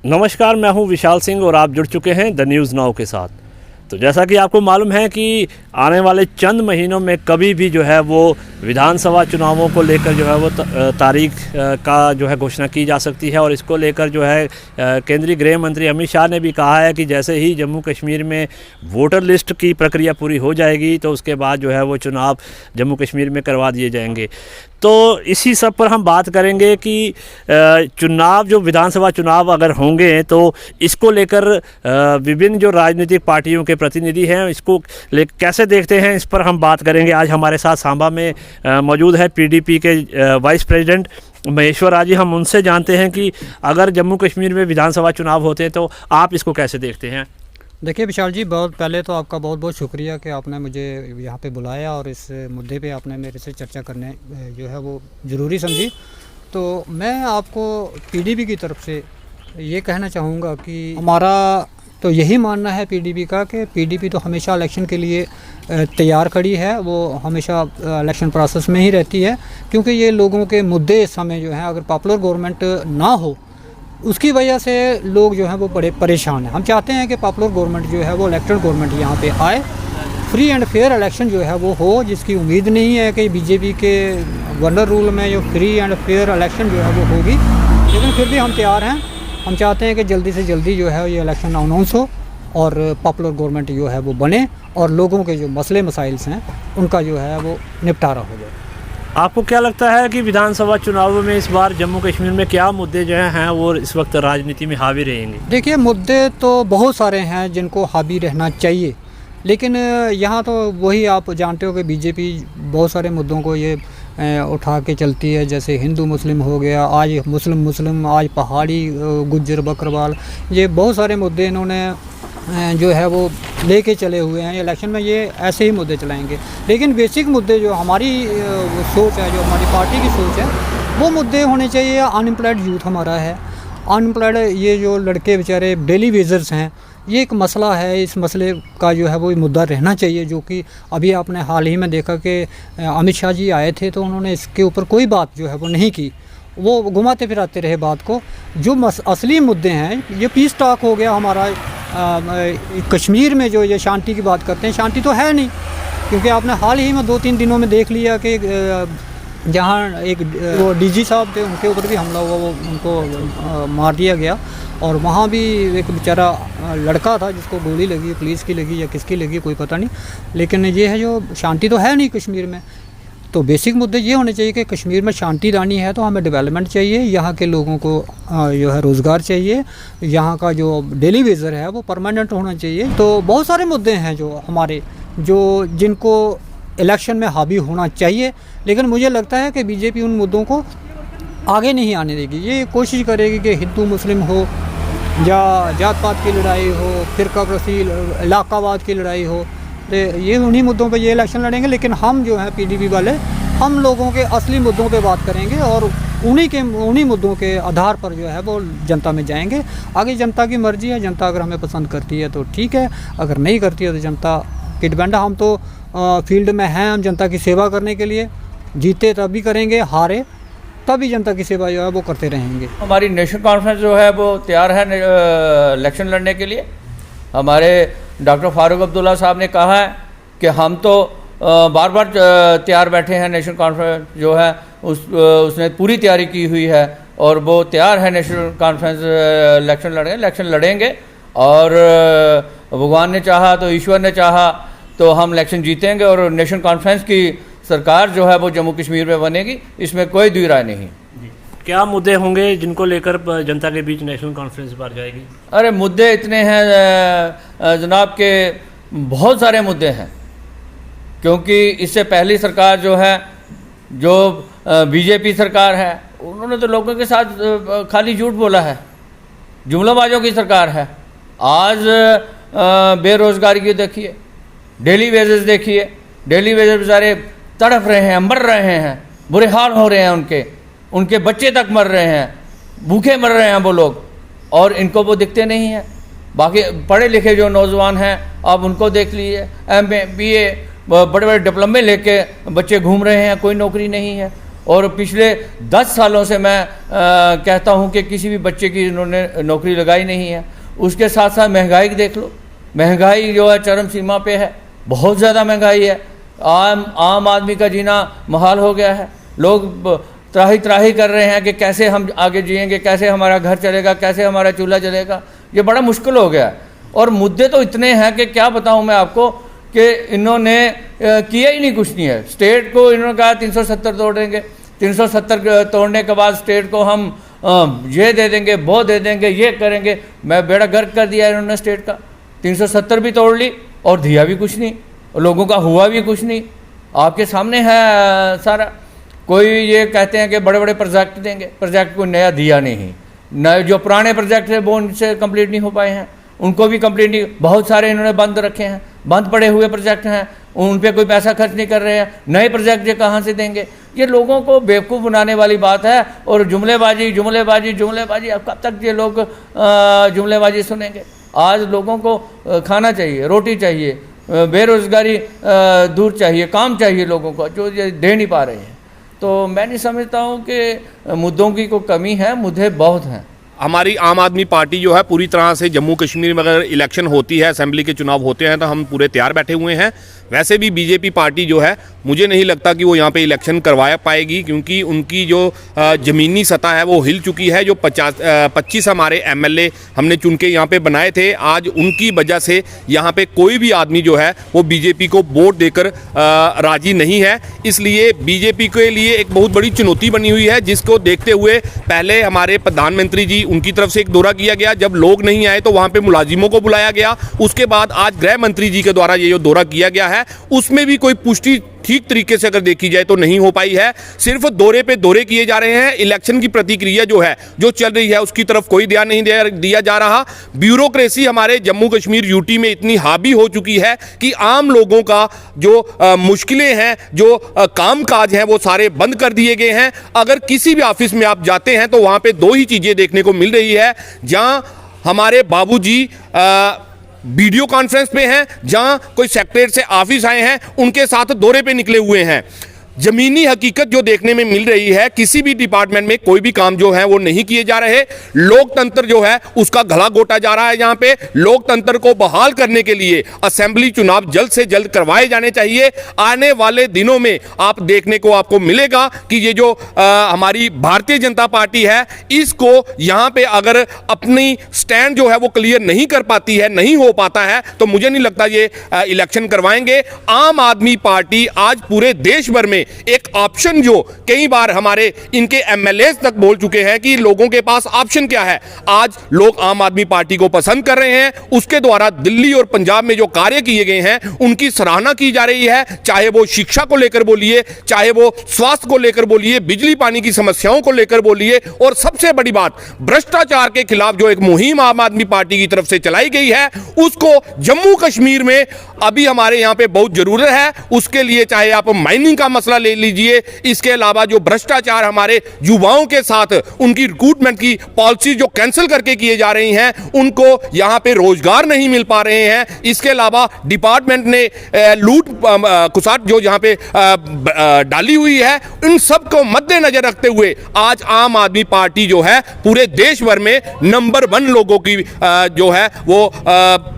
नमस्कार, मैं हूं विशाल सिंह और आप जुड़ चुके हैं द न्यूज़ नाउ के साथ। तो जैसा कि आपको मालूम है कि आने वाले चंद महीनों में कभी भी जो है वो विधानसभा चुनावों को लेकर जो है वो तारीख का जो है घोषणा की जा सकती है। और इसको लेकर जो है केंद्रीय गृह मंत्री अमित शाह ने भी कहा है कि जैसे ही जम्मू कश्मीर में वोटर लिस्ट की प्रक्रिया पूरी हो जाएगी तो उसके बाद जो है वो चुनाव जम्मू कश्मीर में करवा दिए जाएंगे। तो इसी सब पर हम बात करेंगे कि चुनाव जो विधानसभा चुनाव अगर होंगे तो इसको लेकर विभिन्न जो राजनीतिक पार्टियों के प्रतिनिधि हैं इसको कैसे देखते हैं, इस पर हम बात करेंगे। आज हमारे साथ सांबा में मौजूद है पीडीपी के वाइस प्रेसिडेंट महेश्वर आजी। हम उनसे जानते हैं कि अगर जम्मू कश्मीर में विधानसभा चुनाव होते हैं तो आप इसको कैसे देखते हैं। देखिए विशाल जी, बहुत पहले तो आपका बहुत बहुत शुक्रिया कि आपने मुझे यहाँ पे बुलाया और इस मुद्दे पे आपने मेरे से चर्चा करने जो है वो ज़रूरी समझी। तो मैं आपको पीडीपी की तरफ से ये कहना चाहूँगा कि हमारा तो यही मानना है पीडीपी का कि पीडीपी तो हमेशा इलेक्शन के लिए तैयार खड़ी है, वो हमेशा इलेक्शन प्रोसेस में ही रहती है, क्योंकि ये लोगों के मुद्दे इस समय जो हैं अगर पॉपुलर गवर्नमेंट ना हो उसकी वजह से लोग जो हैं वो बड़े परेशान हैं। हम चाहते हैं कि पॉपुलर गवर्नमेंट जो है वो इलेक्टेड गवर्नमेंट यहाँ पे आए, फ्री एंड फेयर इलेक्शन जो है वो हो, जिसकी उम्मीद नहीं है कि बीजेपी के गवर्नर रूल में जो फ्री एंड फेयर इलेक्शन जो है वो होगी, लेकिन फिर भी हम तैयार हैं। हम चाहते हैं कि जल्दी से जल्दी जो है ये इलेक्शन अनाउंस हो और पॉपुलर गवर्नमेंट जो है वो बने और लोगों के जो मसले मसाइल्स हैं उनका जो है वो निपटारा हो जाए। आपको क्या लगता है कि विधानसभा चुनावों में इस बार जम्मू कश्मीर में क्या मुद्दे जो हैं वो इस वक्त राजनीति में हावी रहेंगे? देखिए, मुद्दे तो बहुत सारे हैं जिनको हावी रहना चाहिए, लेकिन यहाँ तो वही आप जानते हो कि बीजेपी बहुत सारे मुद्दों को ये उठा के चलती है, जैसे हिंदू मुस्लिम हो गया, आज मुस्लिम, आज पहाड़ी गुज्जर बकरवाल, ये बहुत सारे मुद्दे इन्होंने जो है वो लेके चले हुए हैं। इलेक्शन में ये ऐसे ही मुद्दे चलाएंगे, लेकिन बेसिक मुद्दे जो हमारी सोच है, जो हमारी पार्टी की सोच है, वो मुद्दे होने चाहिए। अनएम्प्लॉयड यूथ हमारा है, अनएम्प्लॉयड ये जो लड़के बेचारे डेली वेजर्स हैं, ये एक मसला है। इस मसले का जो है वो मुद्दा रहना चाहिए, जो कि अभी आपने हाल ही में देखा कि अमित शाह जी आए थे तो उन्होंने इसके ऊपर कोई बात जो है वो नहीं की, वो घुमाते फिराते रहे बात को। जो असली मुद्दे हैं, ये पीस टॉक हो गया हमारा। कश्मीर में जो ये शांति की बात करते हैं, शांति तो है नहीं, क्योंकि आपने हाल ही में 2-3 दिनों में देख लिया कि जहाँ एक वो डीजी साहब थे उनके ऊपर भी हमला हुआ, वो उनको मार दिया गया। और वहाँ भी एक बेचारा लड़का था जिसको गोली लगी, पुलिस की लगी या किसकी लगी कोई पता नहीं, लेकिन ये है जो शांति तो है नहीं कश्मीर में। तो बेसिक मुद्दे ये होने चाहिए कि कश्मीर में शांति लानी है तो हमें डेवलपमेंट चाहिए, यहाँ के लोगों को जो है रोज़गार चाहिए, यहाँ का जो डेली वेजर है वो परमानेंट होना चाहिए। तो बहुत सारे मुद्दे हैं जो हमारे जिनको इलेक्शन में हावी होना चाहिए, लेकिन मुझे लगता है कि बीजेपी उन मुद्दों को आगे नहीं आने देगी। ये कोशिश करेगी कि हिंदू मुस्लिम हो या जात पात की लड़ाई हो, फिरका प्रसी इलाकावाद की लड़ाई हो, तो ये उन्हीं मुद्दों पे ये इलेक्शन लड़ेंगे। लेकिन हम जो हैं पीडीपी वाले, हम लोगों के असली मुद्दों पे बात करेंगे और उन्हीं मुद्दों के आधार पर जो है वो जनता में जाएंगे। आगे जनता की मर्ज़ी है, जनता अगर हमें पसंद करती है तो ठीक है, अगर नहीं करती है तो जनता की डिपेंड। हम तो फील्ड में हैं, हम जनता की सेवा करने के लिए, जीते तब भी करेंगे, हारे तभी जनता की सेवा जो है वो करते रहेंगे। हमारी नेशनल कॉन्फ्रेंस जो है वो तैयार है इलेक्शन लड़ने के लिए। हमारे डॉक्टर फारूक अब्दुल्ला साहब ने कहा है कि हम तो बार बार तैयार बैठे हैं। नेशनल कॉन्फ्रेंस जो है उसने पूरी तैयारी की हुई है और वो तैयार है नेशनल कॉन्फ्रेंस इलेक्शन लड़ेंगे। और भगवान ने चाहा तो ईश्वर ने चाहा तो हम इलेक्शन जीतेंगे और नेशनल कॉन्फ्रेंस की सरकार जो है वो जम्मू कश्मीर में बनेगी, इसमें कोई दुई राय नहीं। क्या मुद्दे होंगे जिनको लेकर जनता के बीच नेशनल कॉन्फ्रेंस बाहर जाएगी? अरे मुद्दे इतने हैं जनाब के, बहुत सारे मुद्दे हैं, क्योंकि इससे पहली सरकार जो है, जो बीजेपी सरकार है, उन्होंने तो लोगों के साथ खाली झूठ बोला है, जुमलाबाजों की सरकार है। आज बेरोजगारी की देखिए, डेली वेजेस देखिए, डेली वेजेस बेचारे तड़फ रहे हैं, मर रहे हैं, बुरे हाल हो रहे हैं, उनके बच्चे तक मर रहे हैं, भूखे मर रहे हैं वो लोग, और इनको वो दिखते नहीं हैं। बाकी पढ़े लिखे जो नौजवान हैं आप उनको देख लीजिए, MA BA बड़े बड़े डिप्लोमे लेके बच्चे घूम रहे हैं, कोई नौकरी नहीं है। और पिछले 10 सालों से मैं कहता हूं कि किसी भी बच्चे की इन्होंने नौकरी लगाई नहीं है। उसके साथ साथ महंगाई देख लो, महंगाई जो है चरम सीमा पे है, बहुत ज़्यादा महंगाई है। आम आदमी का जीना मुहाल हो गया है। लोग त्राही त्राही कर रहे हैं कि कैसे हम आगे जिएंगे, कैसे हमारा घर चलेगा, कैसे हमारा चूल्हा चलेगा। ये बड़ा मुश्किल हो गया है। और मुद्दे तो इतने हैं कि क्या बताऊं मैं आपको कि इन्होंने किया ही नहीं, कुछ नहीं है। स्टेट को इन्होंने कहा 370 तोड़ देंगे, 370 तोड़ने के बाद स्टेट को हम ये दे देंगे, वो दे देंगे, ये करेंगे। मैं बेड़ा गर्क कर दिया इन्होंने स्टेट का। 370 भी तोड़ ली और दिया भी कुछ नहीं, और लोगों का हुआ भी कुछ नहीं। आपके सामने है सारा। कोई ये कहते हैं कि बड़े बड़े प्रोजेक्ट देंगे, प्रोजेक्ट कोई नया दिया नहीं। नए जो पुराने प्रोजेक्ट थे वो उनसे कंप्लीट नहीं हो पाए हैं, उनको भी कंप्लीट नहीं। बहुत सारे इन्होंने बंद रखे हैं, बंद पड़े हुए प्रोजेक्ट हैं, उन पे कोई पैसा खर्च नहीं कर रहे हैं। नए प्रोजेक्ट ये कहाँ से देंगे? ये लोगों को बेवकूफ़ बनाने वाली बात है। और जुमलेबाजी जुमलेबाजी जुमलेबाजी, अब कब तक ये लोग जुमलेबाजी सुनेंगे? आज लोगों को खाना चाहिए, रोटी चाहिए, बेरोज़गारी दूर चाहिए, काम चाहिए लोगों को, जो ये दे नहीं पा रहे हैं। तो मैं नहीं समझता हूँ कि मुद्दों की कोई कमी है, मुद्दे बहुत हैं। हमारी आम आदमी पार्टी जो है पूरी तरह से जम्मू कश्मीर में अगर इलेक्शन होती है, असेंबली के चुनाव होते हैं, तो हम पूरे तैयार बैठे हुए हैं। वैसे भी बीजेपी पार्टी जो है, मुझे नहीं लगता कि वो यहाँ पे इलेक्शन करवा पाएगी, क्योंकि उनकी जो ज़मीनी सतह है वो हिल चुकी है। जो 25 हमारे एमएलए हमने चुन के यहाँ पे बनाए थे, आज उनकी वजह से यहाँ पे कोई भी आदमी जो है वो बीजेपी को वोट देकर राजी नहीं है। इसलिए बीजेपी के लिए एक बहुत बड़ी चुनौती बनी हुई है, जिसको देखते हुए पहले हमारे प्रधानमंत्री जी, उनकी तरफ से एक दौरा किया गया। जब लोग नहीं आए तो वहाँ पे मुलाजिमों को बुलाया गया। उसके बाद आज गृह मंत्री जी के द्वारा ये जो दौरा किया गया है, उसमें भी कोई पुष्टि ठीक तरीके से अगर देखी जाए तो नहीं हो पाई है। सिर्फ दौरे पे दौरे किए जा रहे हैं। इलेक्शन की प्रतिक्रिया जो है, जो चल रही है, उसकी तरफ कोई ध्यान नहीं दिया जा रहा। ब्यूरोक्रेसी हमारे जम्मू कश्मीर यूटी में इतनी हावी हो चुकी है कि आम लोगों का जो मुश्किलें हैं, जो काम काज हैं, वो सारे बंद कर दिए गए हैं। अगर किसी भी ऑफिस में आप जाते हैं तो वहाँ पे दो ही चीज़ें देखने को मिल रही है। जहाँ हमारे बाबूजी वीडियो कॉन्फ्रेंस पे हैं, जहां कोई सेक्रेटरी से ऑफिस आए हैं, उनके साथ दौरे पे निकले हुए हैं। जमीनी हकीकत जो देखने में मिल रही है, किसी भी डिपार्टमेंट में कोई भी काम जो है वो नहीं किए जा रहे। लोकतंत्र जो है उसका गला घोटा जा रहा है। यहाँ पे लोकतंत्र को बहाल करने के लिए असेंबली चुनाव जल्द से जल्द करवाए जाने चाहिए। आने वाले दिनों में आप देखने को आपको मिलेगा कि ये जो हमारी भारतीय जनता पार्टी है, इसको यहाँ पे अगर अपनी स्टैंड जो है वो क्लियर नहीं कर पाती है, नहीं हो पाता है, तो मुझे नहीं लगता ये इलेक्शन करवाएंगे। आम आदमी पार्टी आज पूरे देश भर में एक ऑप्शन, जो कई बार हमारे इनके एमएलए तक बोल चुके हैं कि लोगों के पास ऑप्शन क्या है, आज लोग आम आदमी पार्टी को पसंद कर रहे हैं। उसके द्वारा दिल्ली और पंजाब में जो कार्य किए गए हैं उनकी सराहना की जा रही है। चाहे वो शिक्षा को लेकर बोलिए, चाहे वो स्वास्थ्य को लेकर बोलिए, बिजली पानी की समस्याओं को लेकर बोलिए, और सबसे बड़ी बात, भ्रष्टाचार के खिलाफ जो एक मुहिम आम आदमी पार्टी की तरफ से चलाई गई है, उसको जम्मू कश्मीर में अभी हमारे यहाँ पे बहुत जरूरत है। उसके लिए चाहे आप माइनिंग का मसला ले लीजिए, इसके अलावा जो भ्रष्टाचार हमारे युवाओं के साथ, उनकी रिक्रूटमेंट की पॉलिसी जो कैंसिल करके किए जा रही हैं, उनको यहां पे रोजगार नहीं मिल पा रहे हैं। इसके अलावा डिपार्टमेंट ने लूट कुसाट जो यहां पे डाली हुई है, इन सब को मद्देनजर रखते हुए आज आम आदमी पार्टी जो है पूरे देश भर में नंबर 1 लोगों की जो है वो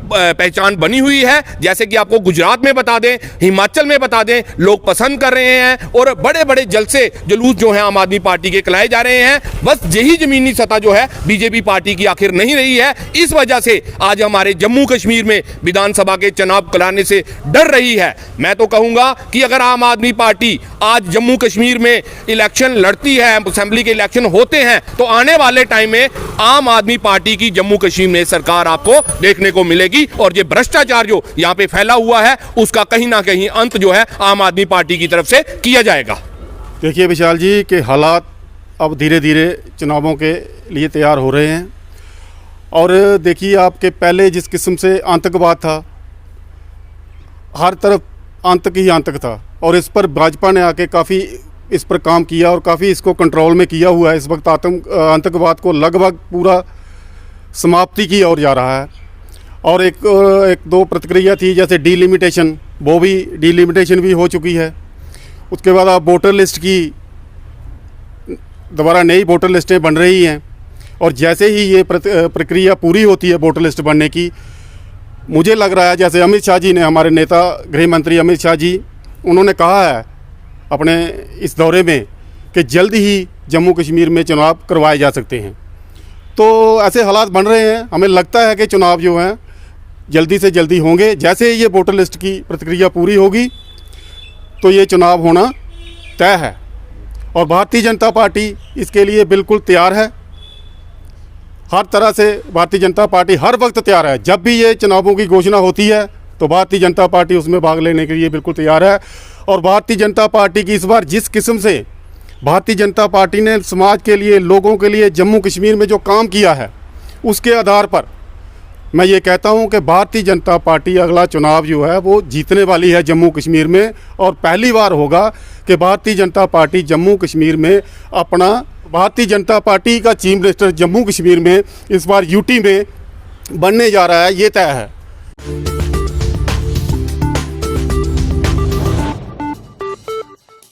पहचान बनी हुई है। जैसे कि आपको गुजरात में बता दें, हिमाचल में बता दें, लोग पसंद कर रहे हैं और बड़े बड़े जलसे जुलूस जो हैं आम आदमी पार्टी के कराए जा रहे हैं। बस यही जमीनी सत्ता जो है बीजेपी पार्टी की आखिर नहीं रही है। इस वजह से आज हमारे जम्मू कश्मीर में विधानसभा के चुनाव कराने से डर रही है। मैं तो कहूंगा कि अगर आम आदमी पार्टी आज जम्मू कश्मीर में इलेक्शन लड़ती है, असेंबली के इलेक्शन होते हैं, तो आने वाले टाइम में आम आदमी पार्टी की जम्मू कश्मीर में सरकार आपको देखने को मिलेगी। और ये भ्रष्टाचार जो यहाँ पे फैला हुआ है, उसका कहीं ना कहीं अंत जो है आम आदमी पार्टी की तरफ से किया जाएगा। देखिए विशाल जी के हालात अब धीरे धीरे चुनावों के लिए तैयार हो रहे हैं। और देखिए, आपके पहले जिस किस्म से आतंकवाद था, हर तरफ आतंक ही आतंक था, और इस पर भाजपा ने आके काफ़ी इस पर काम किया और काफ़ी इसको कंट्रोल में किया हुआ है। इस वक्त आतंकवाद को लगभग पूरा समाप्ति की ओर जा रहा है। और एक दो प्रतिक्रिया थी, जैसे डीलिमिटेशन, वो भी डीलिमिटेशन भी हो चुकी है। उसके बाद आप वोटर लिस्ट की दोबारा नई वोटर लिस्टें बन रही हैं और जैसे ही ये प्रक्रिया पूरी होती है वोटर लिस्ट बनने की, मुझे लग रहा है जैसे अमित शाह जी ने, हमारे नेता गृह मंत्री अमित शाह जी, उन्होंने कहा है अपने इस दौरे में कि जल्द ही जम्मू कश्मीर में चुनाव करवाए जा सकते हैं। तो ऐसे हालात बन रहे हैं, हमें लगता है कि चुनाव जो हैं जल्दी से जल्दी होंगे। जैसे ये वोटर लिस्ट की प्रक्रिया पूरी होगी तो ये चुनाव होना तय है और भारतीय जनता पार्टी इसके लिए बिल्कुल तैयार है। हर तरह से भारतीय जनता पार्टी हर वक्त तैयार है। जब भी ये चुनावों की घोषणा होती है तो भारतीय जनता पार्टी उसमें भाग लेने के लिए बिल्कुल तैयार है। और भारतीय जनता पार्टी की इस बार जिस किस्म से भारतीय जनता पार्टी ने समाज के लिए, लोगों के लिए जम्मू कश्मीर में जो काम किया है, उसके आधार पर मैं ये कहता हूँ कि भारतीय जनता पार्टी अगला चुनाव जो है वो जीतने वाली है जम्मू कश्मीर में। और पहली बार होगा कि भारतीय जनता पार्टी जम्मू कश्मीर में अपना, भारतीय जनता पार्टी का चीफ मिनिस्टर जम्मू कश्मीर में इस बार यूटी में बनने जा रहा है, ये तय है।